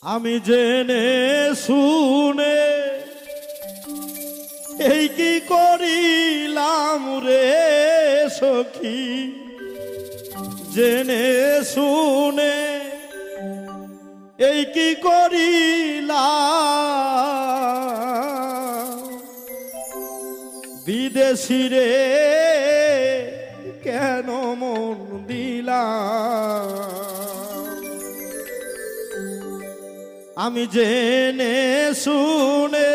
আমি জেনে শুনে এই কি করিলাম রে সখী, জেনে শুনে এই কি করিলাম, বিদেশি রে কেন মন দিলাম। আমি জেনে শুনে